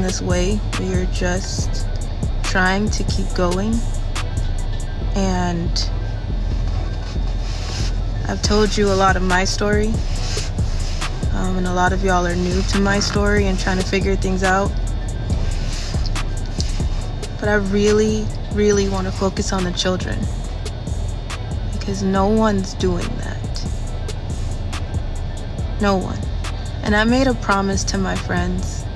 this way where you're just trying to keep going. And I've told you a lot of my story, and a lot of y'all are new to my story and trying to figure things out. But I really, really want to focus on the children, because no one's doing that. No one. And I made a promise to my friends.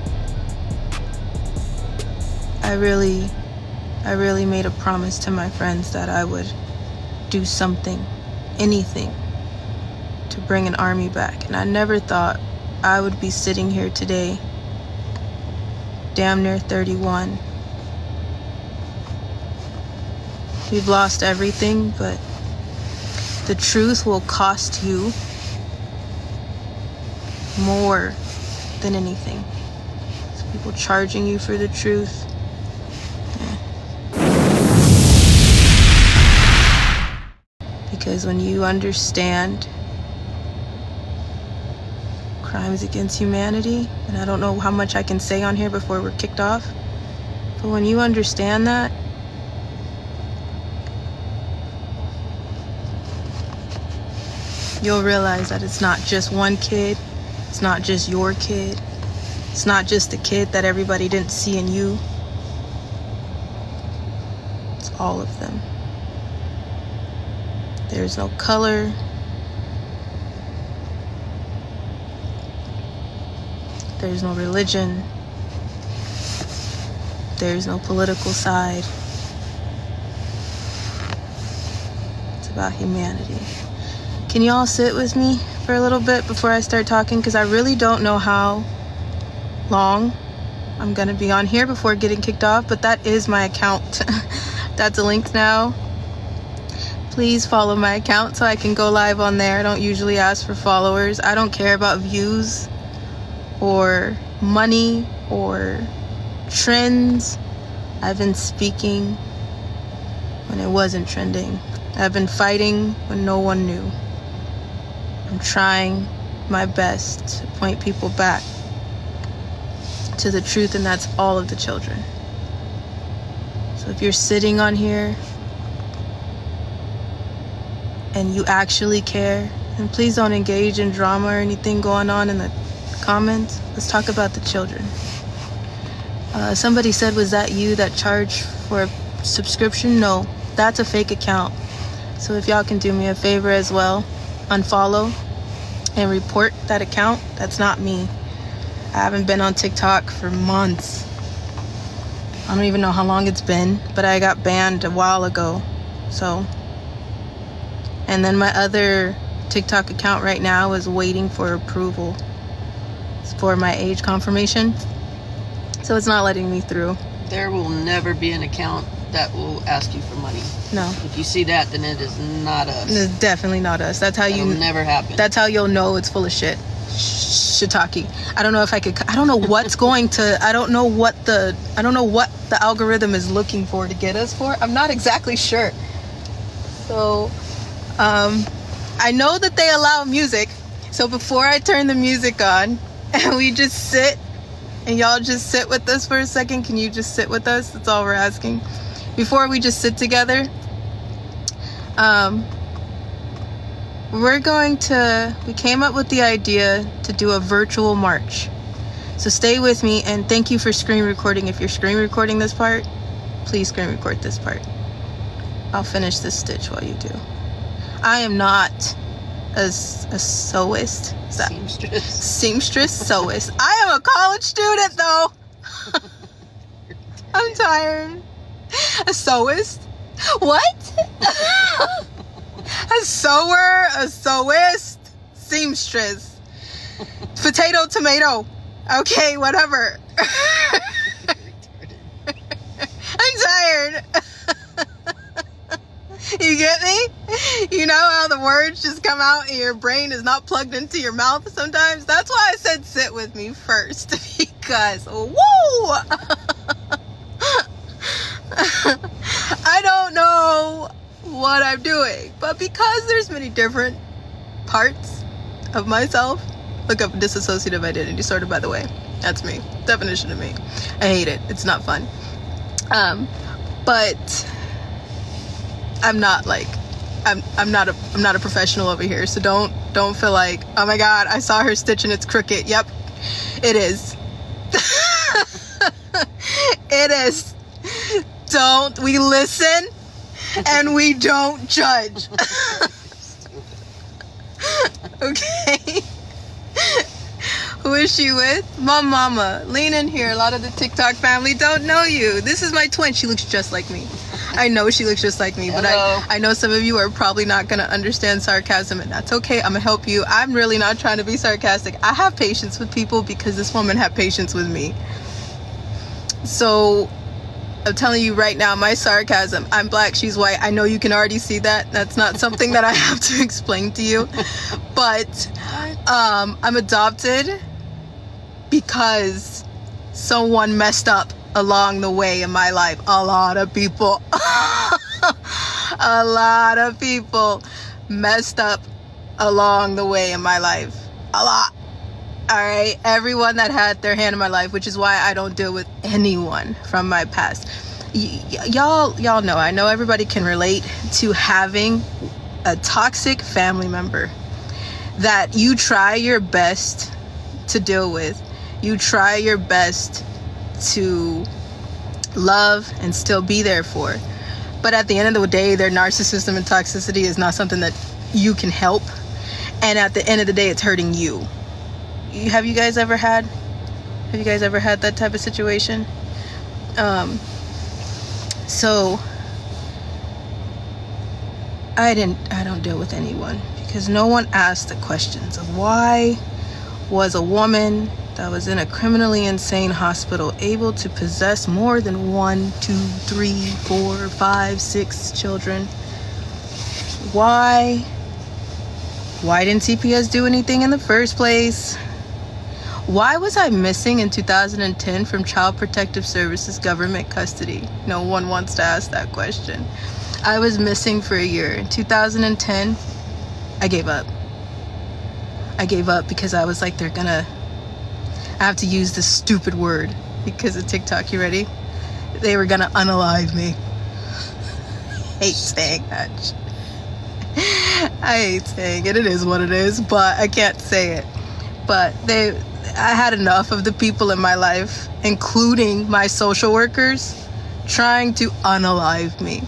I really made a promise to my friends that I would do something, anything, to bring an army back. And I never thought I would be sitting here today, damn near 31. We've lost everything, but the truth will cost you more than anything. So people charging you for the truth. Because when you understand crimes against humanity, and I don't know how much I can say on here before we're kicked off, but when you understand that, you'll realize that it's not just one kid, it's not just your kid, it's not just the kid that everybody didn't see in you, it's all of them. There's no color, there's no religion, there's no political side. It's about humanity. Can you all sit with me for a little bit before I start talking? Because I really don't know how long I'm gonna be on here before getting kicked off, but that is my account. That's a link now. Please follow my account so I can go live on there. I don't usually ask for followers. I don't care about views or money or trends. I've been speaking when it wasn't trending. I've been fighting when no one knew. I'm trying my best to point people back to the truth, and that's all of the children. So if you're sitting on here and you actually care, then please don't engage in drama or anything going on in the comments. Let's talk about the children. Somebody said, was that you that charged for a subscription? No, that's a fake account. So if y'all can do me a favor as well, unfollow and report that account. That's not me. I haven't been on TikTok for months. I don't even know how long it's been, but I got banned a while ago. So, and then my other TikTok account right now is waiting for approval. It's for my age confirmation. So it's not letting me through. There will never be an account that will ask you for money. No. If you see that, then it is not us. It's definitely not us. That's how That'll never happen. That's how you'll know it's full of shit. Shiitake. I don't know if I could. I don't know what's going to. I don't know what the algorithm is looking for to get us for. I'm not exactly sure. So, I know that they allow music. So before I turn the music on, and we just sit, and y'all just sit with us for a second. Can you just sit with us? That's all we're asking. Before we just sit together, we came up with the idea to do a virtual march. So stay with me, and thank you for screen recording. If you're screen recording this part, please screen record this part. I'll finish this stitch while you do. I am not a sewist. Seamstress sewist. I am a college student though. I'm tired. A sewist? What? A sewer, a sewist, seamstress. Potato, tomato. Okay, whatever. I'm tired. You get me? You know how the words just come out and your brain is not plugged into your mouth sometimes? That's why I said sit with me first, because woo! I don't know what I'm doing, but because there's many different parts of myself, look up dissociative identity disorder, by the way. That's me. Definition of me. I hate it. It's not fun. But I'm not like, I'm not a professional over here. So don't feel like, oh my God, I saw her stitch and it's crooked. Yep, it is. It is. We listen and we don't judge. Okay. Who is she with? My mama. Lean in here. A lot of the TikTok family don't know you. This is my twin. She looks just like me. I know she looks just like me, but I know some of you are probably not going to understand sarcasm, and that's okay. I'm going to help you. I'm really not trying to be sarcastic. I have patience with people because this woman had patience with me. So I'm telling you right now, my sarcasm, I'm black, she's white. I know you can already see that. That's not something that I have to explain to you. But I'm adopted because someone messed up along the way in my life. A lot of people. A lot of people messed up along the way in my life. A lot. All right, everyone that had their hand in my life, which is why I don't deal with anyone from my past. Y'all know, I know everybody can relate to having a toxic family member that you try your best to deal with. You try your best to love and still be there for. But at the end of the day, their narcissism and toxicity is not something that you can help. And at the end of the day, it's hurting you. Have you guys ever had that type of situation? So I don't deal with anyone because no one asked the questions of why was a woman that was in a criminally insane hospital able to possess more than 1, 2, 3, 4, 5, 6 children. Why didn't CPS do anything in the first place? Why was I missing in 2010 from Child Protective Services government custody? No one wants to ask that question. I was missing for a year. In 2010, I gave up. I gave up because I was like, I have to use this stupid word because of TikTok. You ready? They were gonna unalive me. I hate saying that. I hate saying it. It is what it is, but I can't say it. But I had enough of the people in my life, including my social workers, trying to unalive me.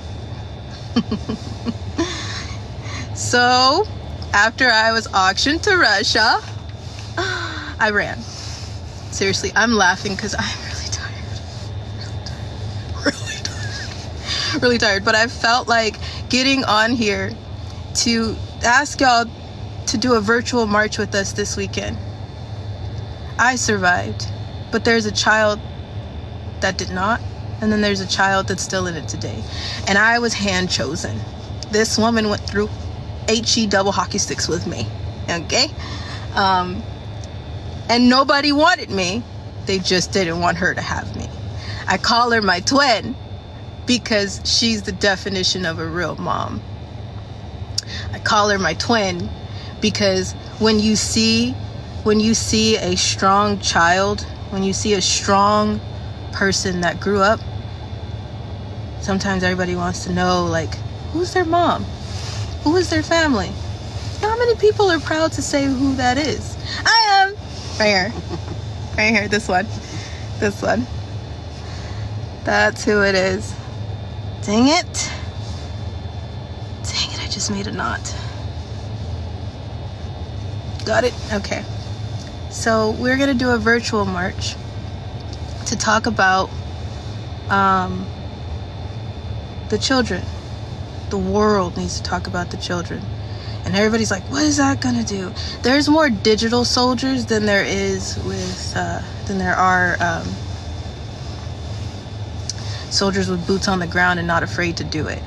So, after I was auctioned to Russia, I ran. Seriously, I'm laughing because I'm really tired. Really tired. But I felt like getting on here to ask y'all to do a virtual march with us this weekend. I survived, but there's a child that did not, and then there's a child that's still in it today. And I was hand chosen. This woman went through HE double hockey sticks with me, okay? And nobody wanted me. They just didn't want her to have me. I call her my twin because she's the definition of a real mom. I call her my twin because when you see a strong child, when you see a strong person that grew up, sometimes everybody wants to know, like, who's their mom? Who is their family? How many people are proud to say who that is? I am. Right here, this one. That's who it is. Dang it, I just made a knot. Got it? Okay. So we're going to do a virtual march to talk about the children. The world needs to talk about the children. And everybody's like, what is that going to do? There's more digital soldiers than there are soldiers with boots on the ground and not afraid to do it.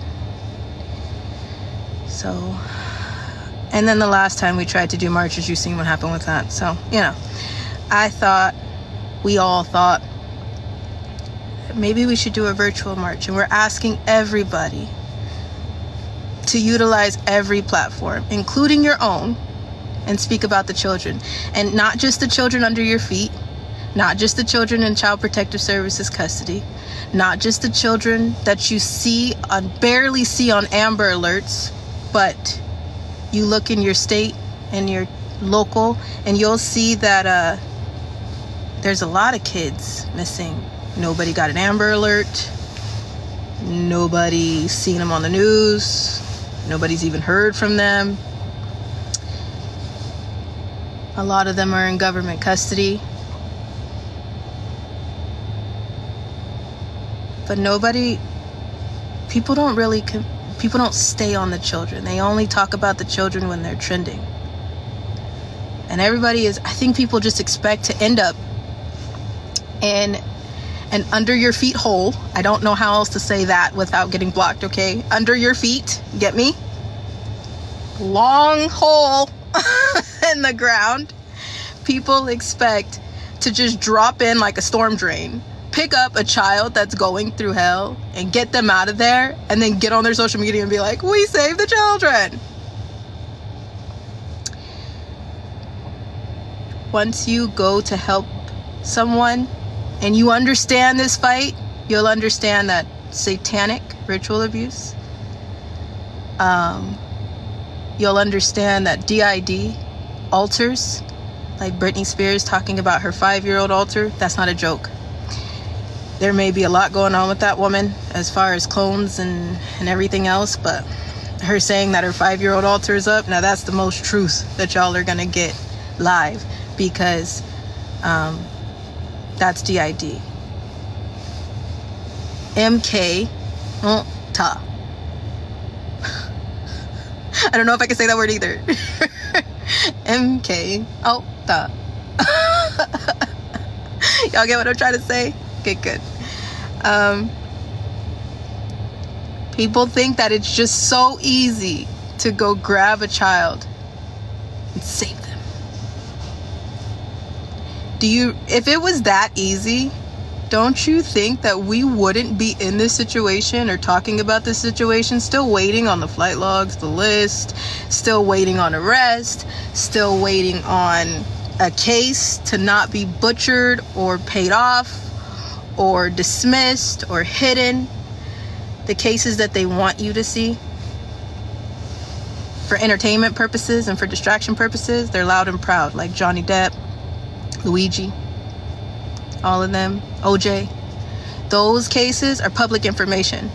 So, and then the last time we tried to do marches, you've seen what happened with that. So, we all thought maybe we should do a virtual march, and we're asking everybody to utilize every platform, including your own, and speak about the children. And not just the children under your feet, Not just the children in Child Protective Services custody. Not just the children that you barely see on Amber Alerts, but you look in your state and your local and you'll see that there's a lot of kids missing. Nobody got an Amber Alert. Nobody's seen them on the news. Nobody's even heard from them. A lot of them are in government custody. But people don't stay on the children. They only talk about the children when they're trending. And I think people just expect to end up in an under your feet hole. I don't know how else to say that without getting blocked, okay? Under your feet, get me? Long hole in the ground. People expect to just drop in like a storm drain, pick up a child that's going through hell and get them out of there, and then get on their social media and be like, we saved the children. Once you go to help someone and you understand this fight, you'll understand that satanic ritual abuse. You'll understand that DID altars, like Britney Spears talking about her 5-year-old altar, that's not a joke. There may be a lot going on with that woman as far as clones and everything else, but her saying that her 5-year-old altar is up, now that's the most truth that y'all are gonna get live, because that's DID. MK Ta. I don't know if I can say that word either. MK Ta. Y'all get what I'm trying to say? Okay, good. People think that it's just so easy to go grab a child and save them. If it was that easy, don't you think that we wouldn't be in this situation or talking about this situation, still waiting on the flight logs, the list, still waiting on arrest, still waiting on a case to not be butchered or paid off or dismissed or hidden, the cases that they want you to see for entertainment purposes and for distraction purposes? They're loud and proud, like Johnny Depp, Luigi, all of them, OJ. Those cases are public information.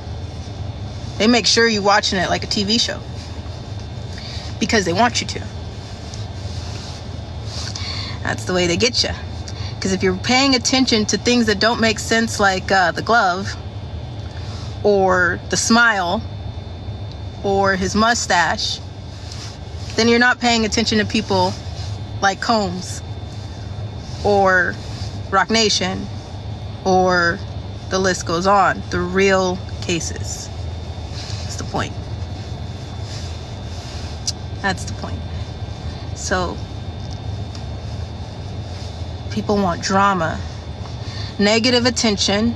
They make sure you're watching it like a TV show because they want you to. That's the way they get you. Because if you're paying attention to things that don't make sense, like the glove or the smile or his mustache, then you're not paying attention to people like Combs or Rock Nation, or the list goes on. The real cases. That's the point. That's the point. So, people want drama. Negative attention,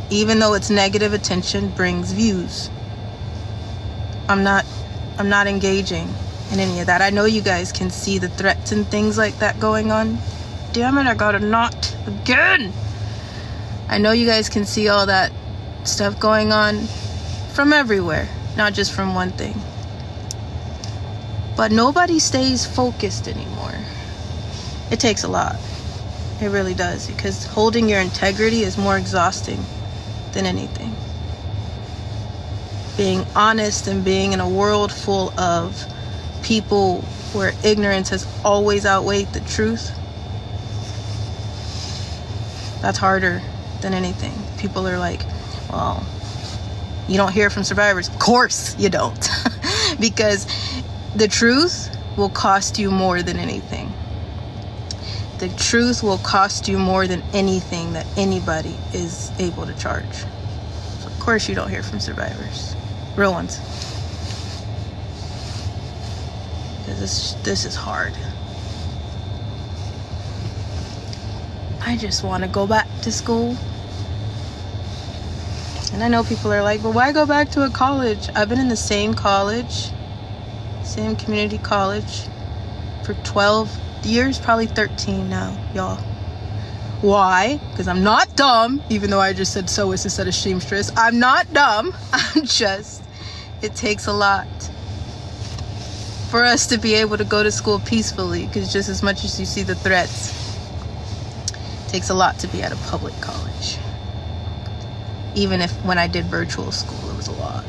even though it's negative attention, brings views. I'm not engaging in any of that. I know you guys can see the threats and things like that going on. Damn it, I got a knot again. I know you guys can see all that stuff going on from everywhere, not just from one thing. But nobody stays focused anymore. It takes a lot. It really does, because holding your integrity is more exhausting than anything. Being honest and being in a world full of people where ignorance has always outweighed the truth, that's harder than anything. People are like, well, you don't hear from survivors. Of course you don't. Because the truth will cost you more than anything. The truth will cost you more than anything that anybody is able to charge. So of course you don't hear from survivors. Real ones. Because this is hard. I just want to go back to school. And I know people are like, but why go back to a college? I've been in the same college, same community college for 12 years, probably 13 now, y'all. Why? Because I'm not dumb, even though I just said sewist instead of seamstress. I'm not dumb. It takes a lot for us to be able to go to school peacefully, because just as much as you see the threats, it takes a lot to be at a public college. Even if when I did virtual school, it was a lot.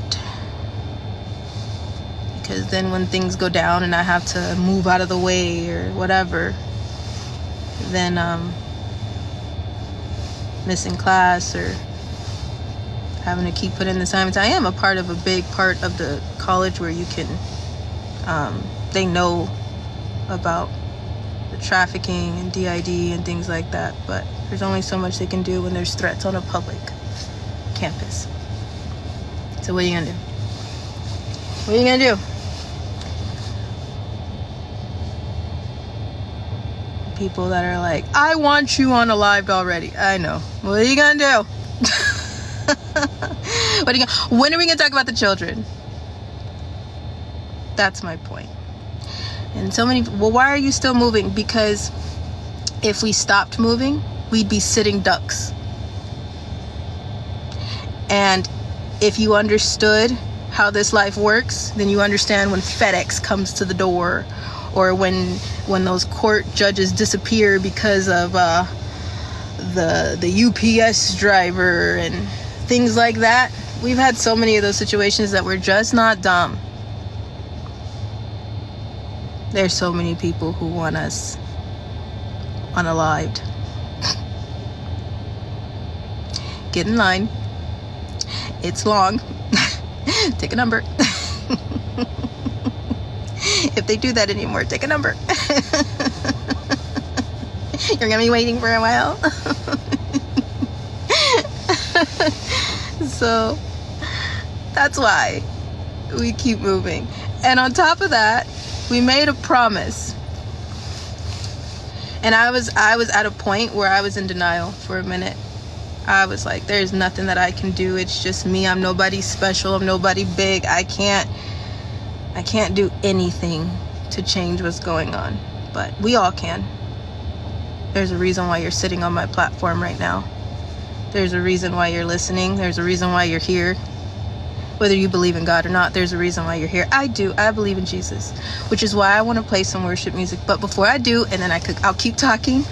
Because then when things go down and I have to move out of the way or whatever, then missing class or having to keep putting in the assignments. I am a part of a big part of the college where you can, they know about the trafficking and DID and things like that, but there's only so much they can do when there's threats on a public campus. So what are you gonna do? What are you gonna do? People that are like, I want you unalived already. I know. What are you gonna do? When are we gonna talk about the children? That's my point. And so many, well, why are you still moving? Because if we stopped moving, we'd be sitting ducks. And if you understood how this life works, then you understand when FedEx comes to the door, or when those court judges disappear because of the UPS driver and things like that. We've had so many of those situations that we're just not dumb. There's so many people who want us unalived. Get in line. It's long. Take a number. If they do that anymore, take a number. You're gonna be waiting for a while. So that's why we keep moving. And on top of that, we made a promise. And I was at a point where I was in denial for a minute. I was like, there's nothing that I can do. It's just me. I'm nobody special. I'm nobody big. I can't do anything to change what's going on. But we all can. There's a reason why you're sitting on my platform right now. There's a reason why you're listening. There's a reason why you're here. Whether you believe in God or not, there's a reason why you're here. I do. I believe in Jesus, which is why I want to play some worship music. But before I do, and then I'll keep talking.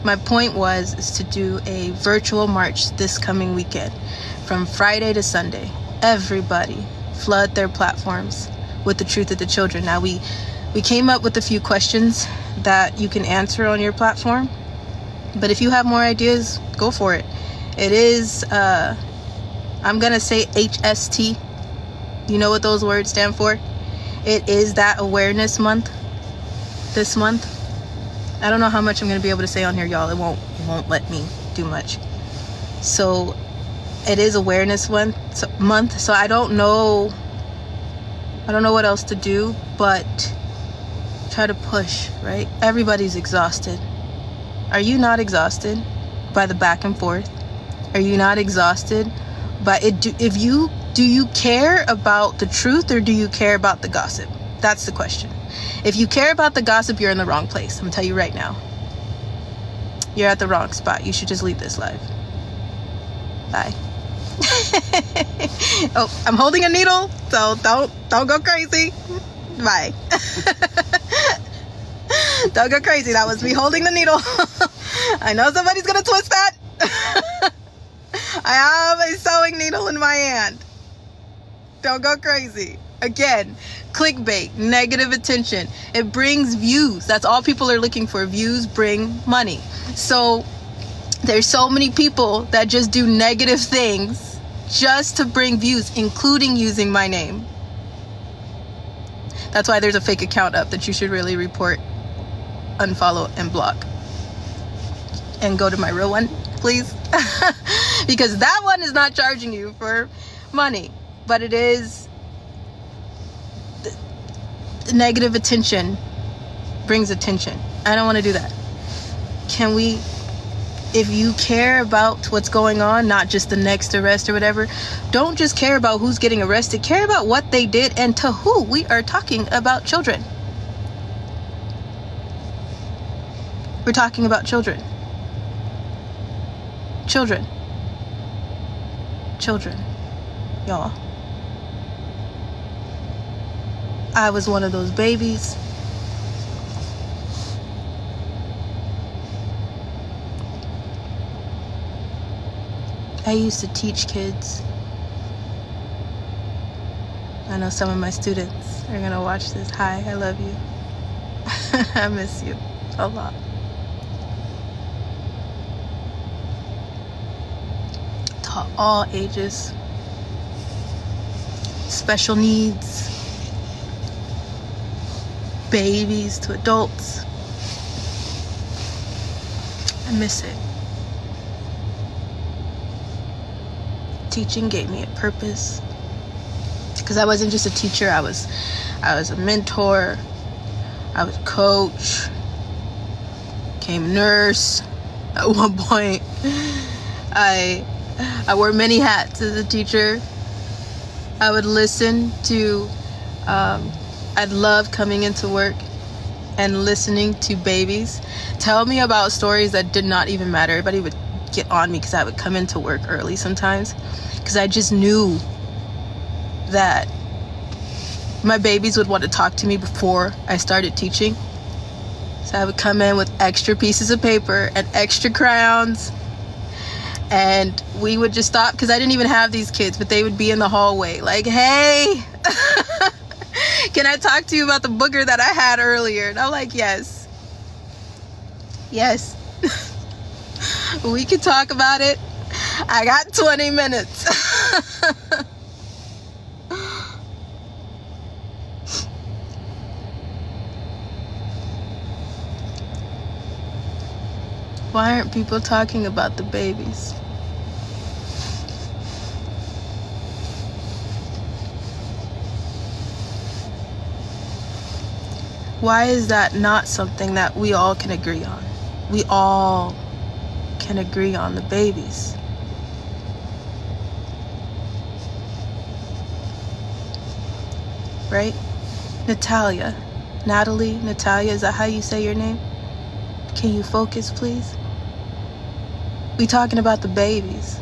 My point is to do a virtual march this coming weekend from Friday to Sunday. Everybody flood their platforms with the truth of the children. Now we came up with a few questions that you can answer on your platform, but if you have more ideas, go for it. It is I'm gonna say HST. You know what those words stand for? It is that awareness month this month. I don't know how much I'm gonna be able to say on here, y'all. It won't let me do much. So it is awareness month. So I don't know what else to do but try to push, right? Everybody's exhausted. Are you not exhausted by the back and forth? Are you not exhausted by it? Do you care about the truth, or do you care about the gossip? That's the question. If you care about the gossip, you're in the wrong place. I'm gonna tell you right now. You're at the wrong spot. You should just leave this live. Bye. Oh, I'm holding a needle, so don't go crazy. Bye. Don't go crazy. That was me holding the needle. I know somebody's gonna twist that. I have a sewing needle in my hand. Don't go crazy. Again, clickbait, negative attention. It brings views. That's all people are looking for. Views bring money. So there's so many people that just do negative things just to bring views, including using my name. That's why there's a fake account up that you should really report, unfollow, and block. And go to my real one, please. Because that one is not charging you for money, but it is negative attention brings attention. I don't want to do that. Can we, if you care about what's going on, not just the next arrest or whatever, don't just care about who's getting arrested. Care about what they did and to who. We are talking about children. We're talking about children. Children. Children. Y'all. I was one of those babies. I used to teach kids. I know some of my students are gonna watch this. Hi, I love you. I miss you a lot. Taught all ages. Special needs. Babies to adults. I miss it. Teaching gave me a purpose, because I wasn't just a teacher. I was a mentor. I was a coach. Became a nurse. At one point, I wore many hats as a teacher. I would listen to. I'd love coming into work and listening to babies tell me about stories that did not even matter. Everybody would get on me because I would come into work early sometimes, because I just knew that my babies would want to talk to me before I started teaching. So I would come in with extra pieces of paper and extra crayons, and we would just stop, because I didn't even have these kids, but they would be in the hallway like, hey, can I talk to you about the booger that I had earlier? And I'm like, yes, we can talk about it. I got 20 minutes. Why aren't people talking about the babies? Why is that not something that we all can agree on? We all can agree on the babies. Right? Natalia, is that how you say your name? Can you focus, please? We talking about the babies.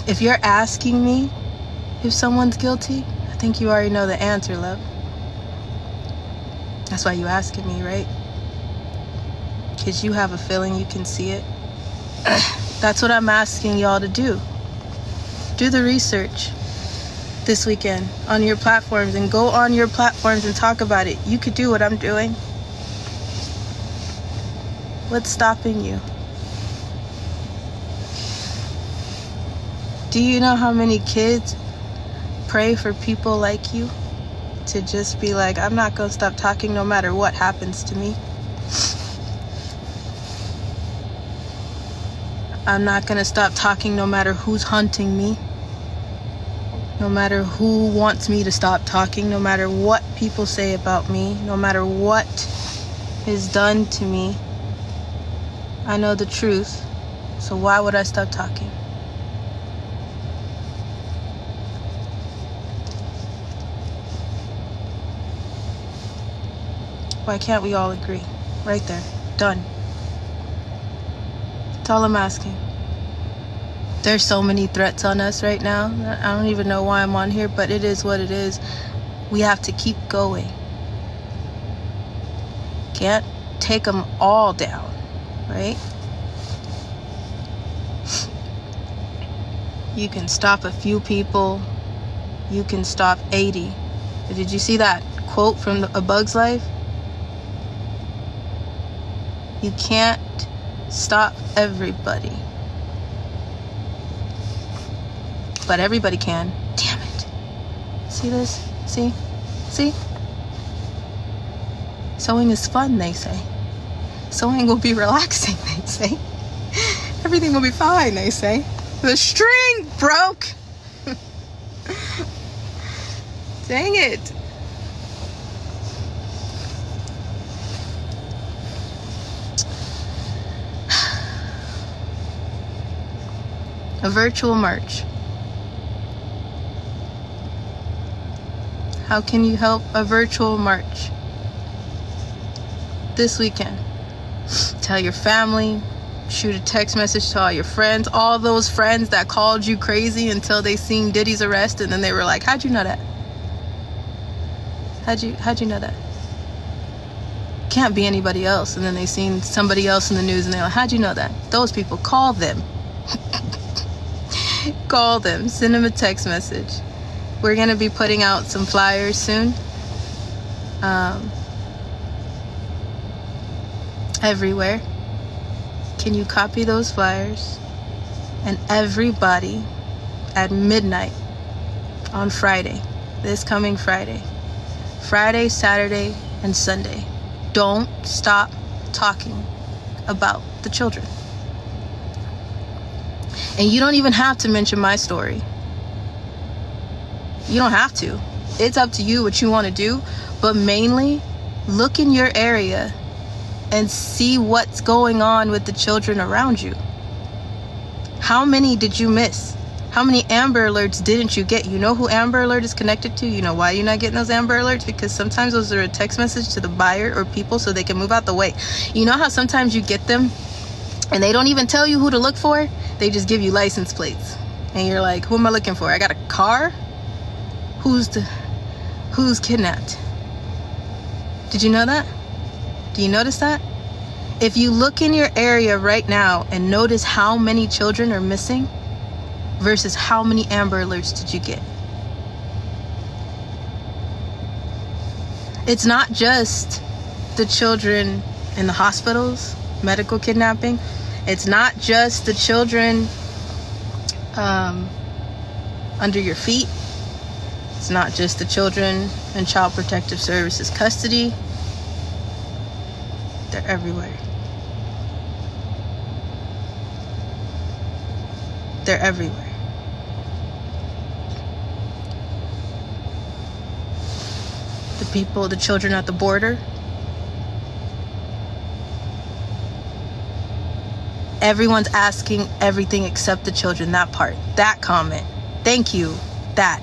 If you're asking me if someone's guilty, I think you already know the answer, love. That's why you asking me, right? Because you have a feeling, you can see it. That's what I'm asking y'all to do. Do the research this weekend on your platforms, and go on your platforms and talk about it. You could do what I'm doing. What's stopping you? Do you know how many kids pray for people like you to just be like, I'm not going to stop talking no matter what happens to me. I'm not going to stop talking no matter who's hunting me. No matter who wants me to stop talking, no matter what people say about me, no matter what is done to me. I know the truth, so why would I stop talking? Why can't we all agree? Right there. Done. That's all I'm asking. There's so many threats on us right now. I don't even know why I'm on here, but it is what it is. We have to keep going. Can't take them all down, right? You can stop a few people. You can stop 80. Did you see that quote from A Bug's Life? You can't stop everybody. But everybody can. Damn it. See this? See? See? Sewing is fun, they say. Sewing will be relaxing, they say. Everything will be fine, they say. The string broke. Dang it. A virtual march. How can you help a virtual march this weekend? Tell your family, shoot a text message to all your friends, all those friends that called you crazy until they seen Diddy's arrest, and then they were like, how'd you know that? How'd you know that? Can't be anybody else. And then they seen somebody else in the news and they're like, how'd you know that? Those people, call them. Call them, send them a text message. We're gonna be putting out some flyers soon. Everywhere. Can you copy those flyers? And everybody at midnight on Friday, this coming Friday, Saturday, and Sunday, don't stop talking about the children. And you don't even have to mention my story. You don't have to. It's up to you what you want to do. But mainly, look in your area and see what's going on with the children around you. How many did you miss? How many Amber Alerts didn't you get? You know who Amber Alert is connected to? You know why you're not getting those Amber Alerts? Because sometimes those are a text message to the buyer or people so they can move out the way. You know how sometimes you get them and they don't even tell you who to look for? They just give you license plates. And you're like, who am I looking for? I got a car? Who's kidnapped? Did you know that? Do you notice that? If you look in your area right now and notice how many children are missing versus how many Amber Alerts did you get? It's not just the children in the hospitals, medical kidnapping. It's not just the children under your feet. It's not just the children in Child Protective Services custody. They're everywhere. They're everywhere. The children at the border. Everyone's asking everything except the children. That part. That comment. Thank you. That.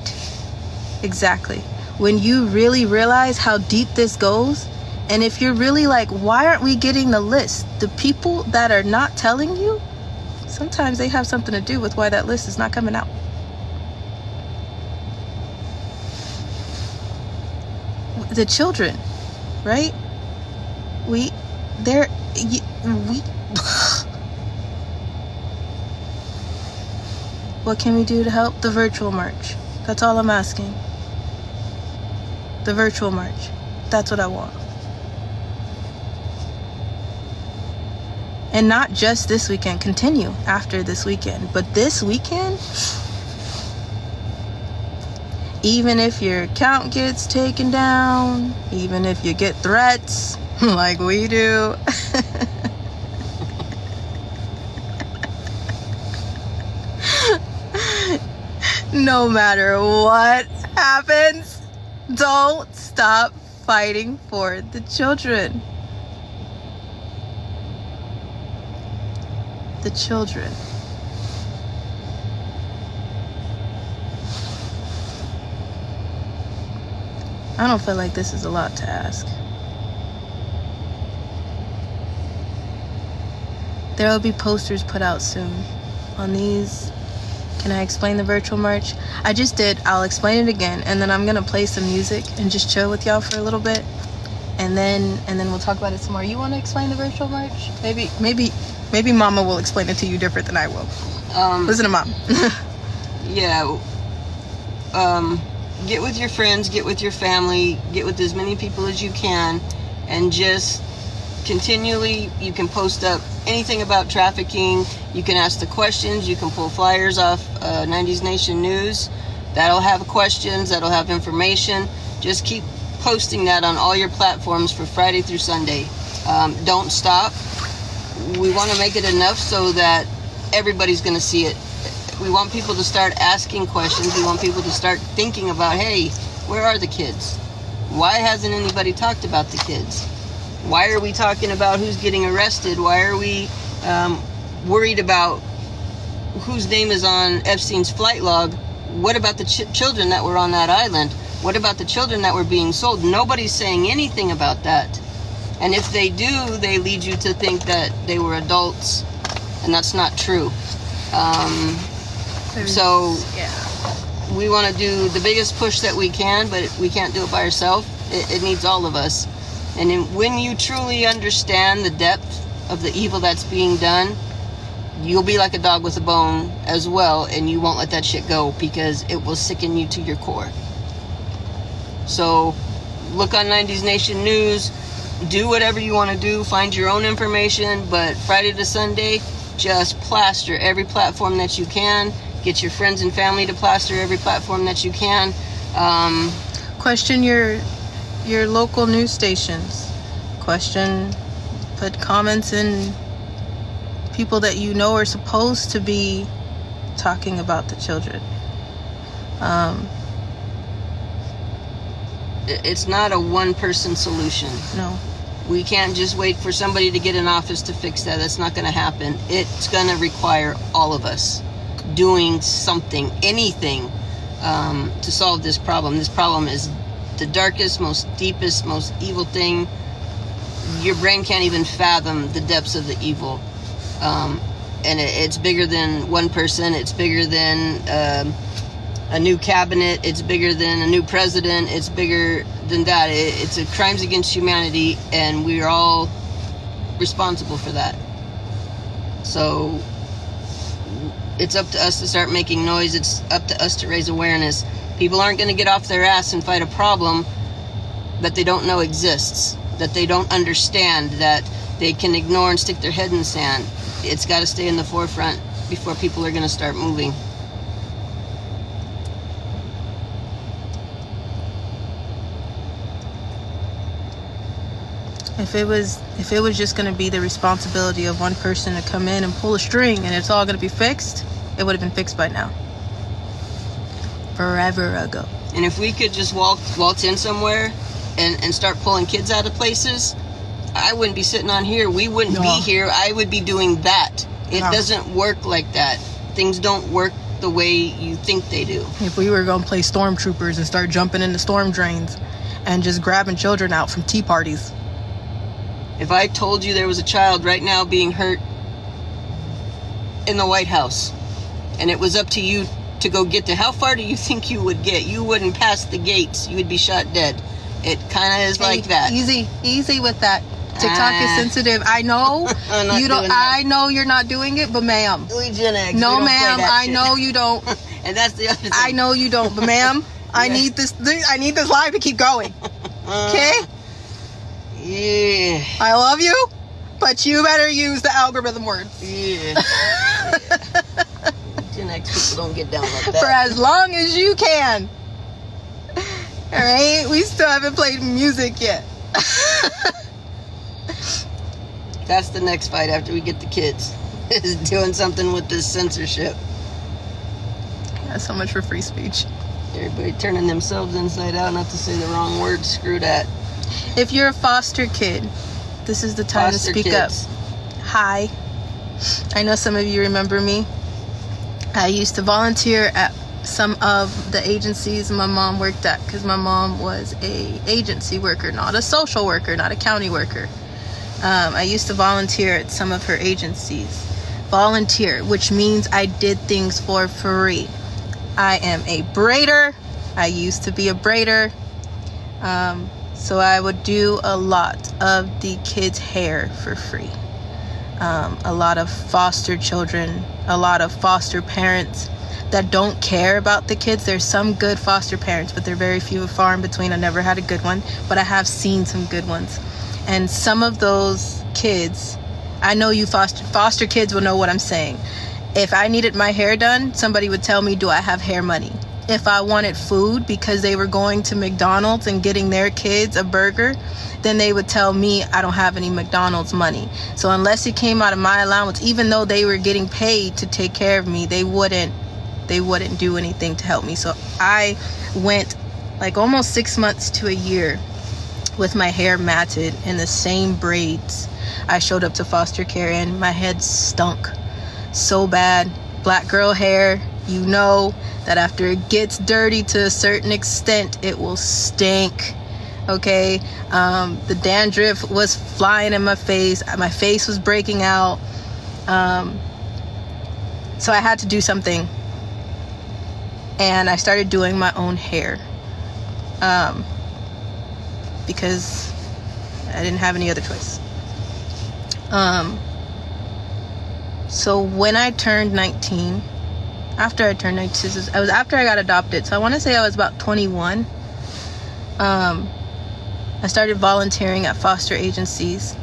Exactly. When you really realize how deep this goes, and if you're really like, why aren't we getting the list? The people that are not telling you, sometimes they have something to do with why that list is not coming out. The children, right? What can we do to help? The virtual march. That's all I'm asking. The virtual march. That's what I want. And not just this weekend, continue after this weekend. But this weekend, even if your account gets taken down, even if you get threats like we do, no matter what happens, don't stop fighting for the children. The children. I don't feel like this is a lot to ask. There will be posters put out soon on these. Can I explain the virtual march? I just did. I'll explain it again, and then I'm gonna play some music and just chill with y'all for a little bit, and then we'll talk about it some more. You want to explain the virtual march? Maybe Mama will explain it to you different than I will. Listen to Mom. Yeah. Get with your friends, get with your family, get with as many people as you can, and just continually, you can post up anything about trafficking. You can ask the questions. You can pull flyers off 90s Nation News. That'll have questions. That'll have information. Just keep posting that on all your platforms for Friday through Sunday. Don't stop. We want to make it enough so that everybody's going to see it. We want people to start asking questions. We want people to start thinking about, hey, where are the kids? Why hasn't anybody talked about the kids? Why are we talking about who's getting arrested? Why are we worried about whose name is on Epstein's flight log? What about the children that were on that island? What about the children that were being sold? Nobody's saying anything about that. And if they do, they lead you to think that they were adults and that's not true. So yeah, we want to do the biggest push that we can, but we can't do it by ourselves. It needs all of us. And when you truly understand the depth of the evil that's being done, you'll be like a dog with a bone as well, and you won't let that shit go, because it will sicken you to your core. So look on 90s Nation News, do whatever you want to do, find your own information, but Friday to Sunday, just plaster every platform that you can. Get your friends and family to plaster every platform that you can. Question your local news stations. Put comments in people that you know are supposed to be talking about the children. It's not a one-person solution. No. We can't just wait for somebody to get in office to fix that. That's not going to happen. It's going to require all of us doing something, anything, to solve this problem. This problem is the darkest, most deepest, most evil thing. Your brain can't even fathom the depths of the evil. And it's bigger than one person. It's bigger than a new cabinet. It's bigger than a new president. It's bigger than that. It's a crimes against humanity, and we're all responsible for that. So it's up to us to start making noise. It's up to us to raise awareness. People aren't going to get off their ass and fight a problem that they don't know exists, that they don't understand, that they can ignore and stick their head in the sand. It's got to stay in the forefront before people are going to start moving. If it was just going to be the responsibility of one person to come in and pull a string and it's all going to be fixed, it would have been fixed by now. Forever ago. And if we could just waltz in somewhere and start pulling kids out of places, I wouldn't be sitting on here. We wouldn't be here. I would be doing that. It doesn't work like that. Things don't work the way you think they do. If we were going to play stormtroopers and start jumping into storm drains and just grabbing children out from tea parties. If I told you there was a child right now being hurt in the White House, and it was up to you to go get there, how far do you think you would get? You wouldn't pass the gates. You would be shot dead. It kind of is like that. Easy with that. TikTok is sensitive. I know you don't. I know you're not doing it, but ma'am. We Gen X. No, ma'am. I know you don't. And that's the other thing. I know you don't, but ma'am, I need this. I need this live to keep going. Okay. Yeah. I love you, but you better use the algorithm words. Yeah. Gen X people don't get down like that. For as long as you can. All right. We still haven't played music yet. That's the next fight after we get the kids. Is doing something with this censorship. Yeah, so much for free speech. Everybody turning themselves inside out, not to say the wrong words. Screw that. If you're a foster kid, this is the time Foster to speak kids. up. Hi. I know some of you remember me. I used to volunteer at some of the agencies my mom worked at, because my mom was a agency worker, not a social worker, not a county worker. I used to volunteer at some of her agencies. Volunteer, which means I did things for free. I am a braider. I used to be a braider. So I would do a lot of the kids' hair for free. A lot of foster children, a lot of foster parents that don't care about the kids. There's some good foster parents, but they're very few and far in between. I never had a good one, but I have seen some good ones. And some of those kids, I know you foster kids will know what I'm saying. If I needed my hair done, somebody would tell me, do I have hair money? If I wanted food because they were going to McDonald's and getting their kids a burger, then they would tell me I don't have any McDonald's money. So unless it came out of my allowance, even though they were getting paid to take care of me, they wouldn't do anything to help me. So I went like almost 6 months to a year with my hair matted in the same braids. I showed up to foster care and my head stunk so bad. Black girl hair, you know that after it gets dirty to a certain extent, it will stink. Okay, the dandruff was flying in my face was breaking out. So I had to do something, and I started doing my own hair, because I didn't have any other choice. So when I turned 19, after I turned 19, it was after I got adopted, so I want to say I was about 21. I started volunteering at foster agencies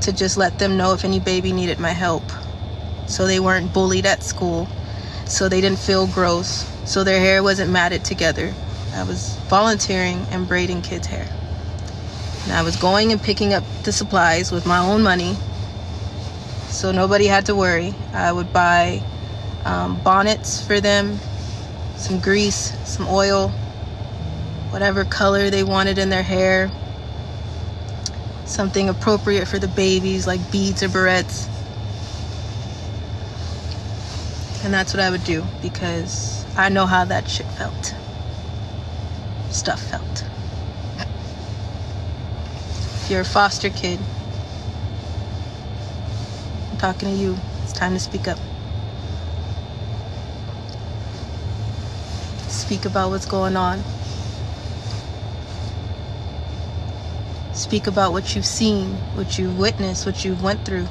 to just let them know if any baby needed my help, so they weren't bullied at school, so they didn't feel gross, so their hair wasn't matted together. I was volunteering and braiding kids' hair. And I was going and picking up the supplies with my own money, so nobody had to worry. I would buy bonnets for them, some grease, some oil, whatever color they wanted in their hair, something appropriate for the babies like beads or barrettes. And that's what I would do, because I know how that shit felt. Stuff felt. If you're a foster kid, I'm talking to you. It's time to speak up. Speak about what's going on. Speak about what you've seen, what you've witnessed, what you've went through.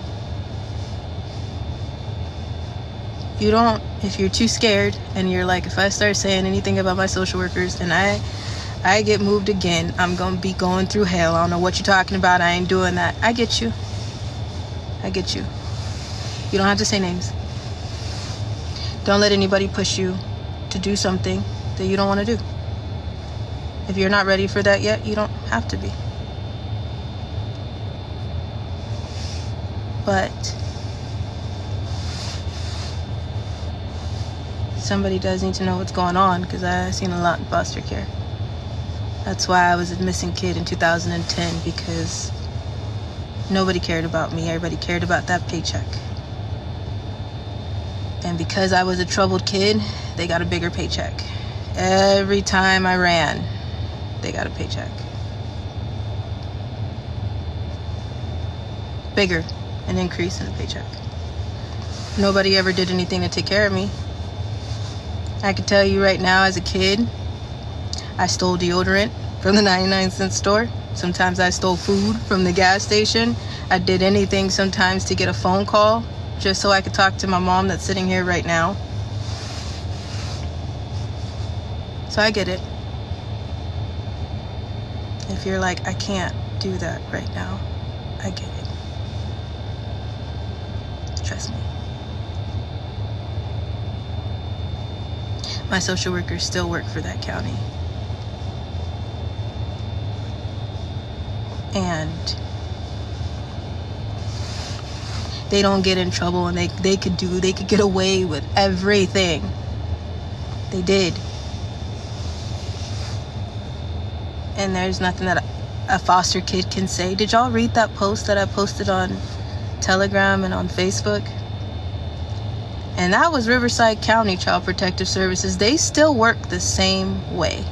If you're too scared and you're like, if I start saying anything about my social workers and I get moved again, I'm going to be going through hell. I don't know what you're talking about. I ain't doing that. I get you. I get you. You don't have to say names. Don't let anybody push you to do something that you don't want to do. If you're not ready for that yet, you don't have to be. But somebody does need to know what's going on, because I've seen a lot in foster care. That's why I was a missing kid in 2010, because nobody cared about me. Everybody cared about that paycheck. And because I was a troubled kid, they got a bigger paycheck. Every time I ran, they got a paycheck. Bigger, an increase in the paycheck. Nobody ever did anything to take care of me. I can tell you right now, as a kid, I stole deodorant from the 99-cent store. Sometimes I stole food from the gas station. I did anything sometimes to get a phone call, just so I could talk to my mom that's sitting here right now. So I get it. If you're like, I can't do that right now, I get it. Trust me. My social workers still work for that county. And they don't get in trouble, and they could get away with everything. They did. And there's nothing that a foster kid can say. Did y'all read that post that I posted on Telegram and on Facebook? And that was Riverside County Child Protective Services. They still work the same way.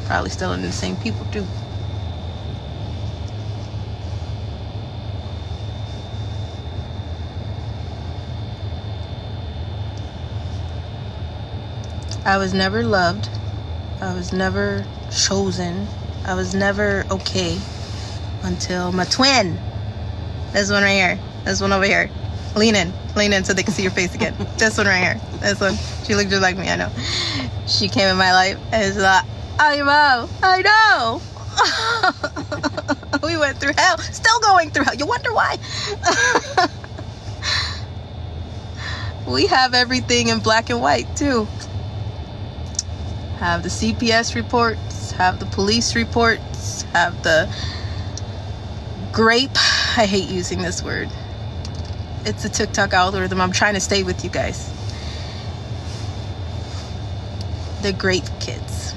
Probably still in the same people too. I was never loved. I was never chosen. I was never okay until my twin. This one right here. This one over here. Lean in so they can see your face again. This one right here. This one. She looked just like me, I know. She came in my life and was like, oh, your mom, I know. We went through hell. Still going through hell. You wonder why? We have everything in black and white too. Have the CPS reports, have the police reports, have the grape. I hate using this word. It's a TikTok algorithm. I'm trying to stay with you guys. The grape kids.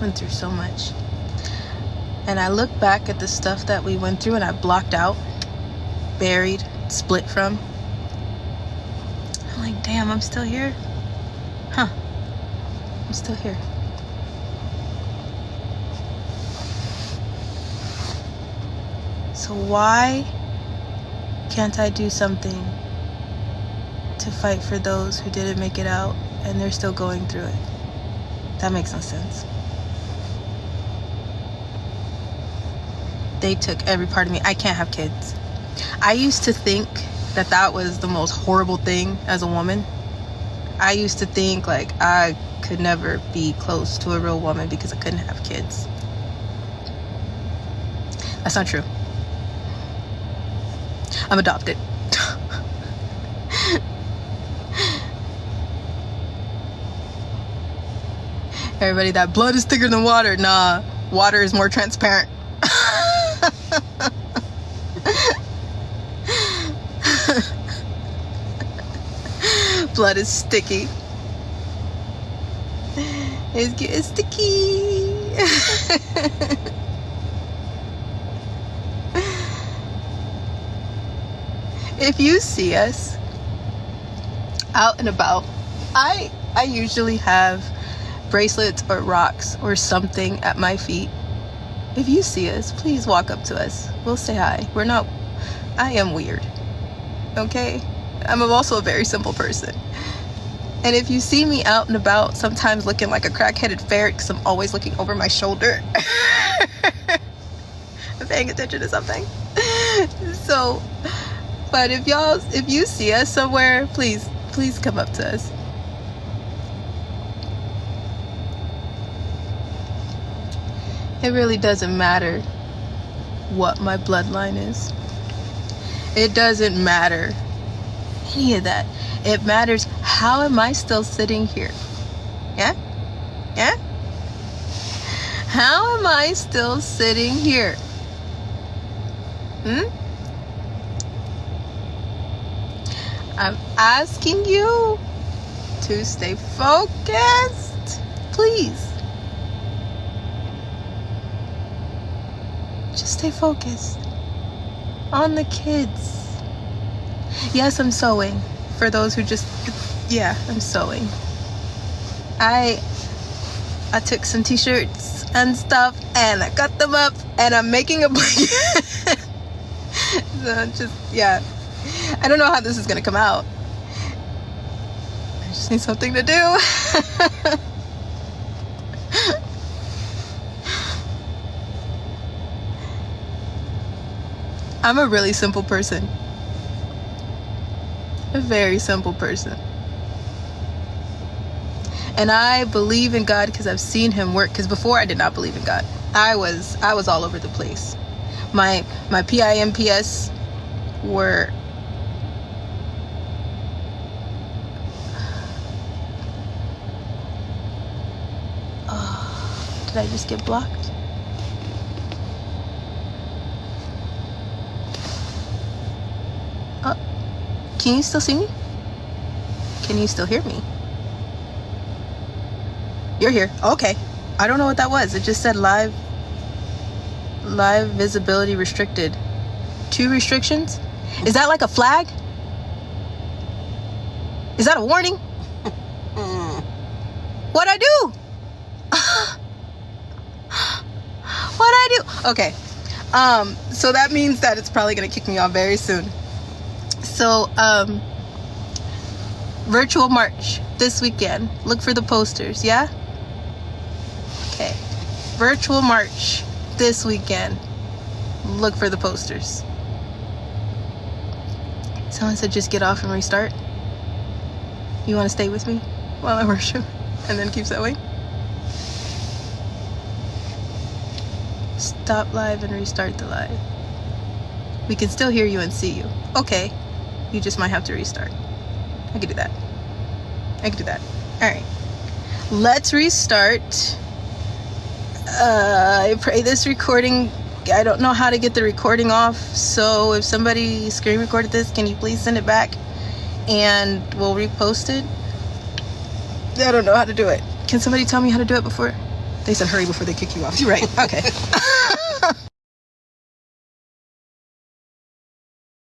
Went through so much. And I look back at the stuff that we went through and I blocked out, buried, split from. I'm like, damn, I'm still here? Huh. I'm still here. So why can't I do something to fight for those who didn't make it out and they're still going through it? That makes no sense. They took every part of me. I can't have kids. I used to think that that was the most horrible thing as a woman. I used to think like I could never be close to a real woman because I couldn't have kids. That's not true. I'm adopted. Everybody, that blood is thicker than water. Nah, water is more transparent. Blood is sticky. It's sticky. If you see us out and about, I usually have bracelets or rocks or something at my feet. If you see us, please walk up to us. We'll say hi. I am weird. Okay? I'm also a very simple person. And if you see me out and about, sometimes looking like a crack-headed ferret because I'm always looking over my shoulder, I'm paying attention to something. So, but if you see us somewhere, please come up to us. It really doesn't matter what my bloodline is. It doesn't matter any of that. It matters, how am I still sitting here? Yeah? Yeah? How am I still sitting here? I'm asking you to stay focused, please. Just stay focused on the kids. Yes, I'm sewing. For those who I'm sewing. I took some t-shirts and stuff and I cut them up and I'm making a blanket. So I don't know how this is gonna come out. I just need something to do. I'm a really simple person. A very simple person. And I believe in God because I've seen him work. Because before I did not believe in God. I was all over the place. My PIMPS were did I just get blocked? Can you still see me? Can you still hear me? You're here. Okay. I don't know what that was. It just said live visibility restricted. 2 restrictions? Is that like a flag? Is that a warning? What'd I do? What'd I do? Okay. So that means that it's probably gonna kick me off very soon. So, virtual march this weekend. Look for the posters, yeah? Okay. Virtual march this weekend. Look for the posters. Someone said just get off and restart. You want to stay with me while I worship and then keep sewing? Stop live and restart the live. We can still hear you and see you. Okay. You just might have to restart. I can do that. All right. Let's restart. I pray this recording, I don't know how to get the recording off. So if somebody screen recorded this, can you please send it back and we'll repost it? I don't know how to do it. Can somebody tell me how to do it before? They said hurry before they kick you off. You're right. Okay.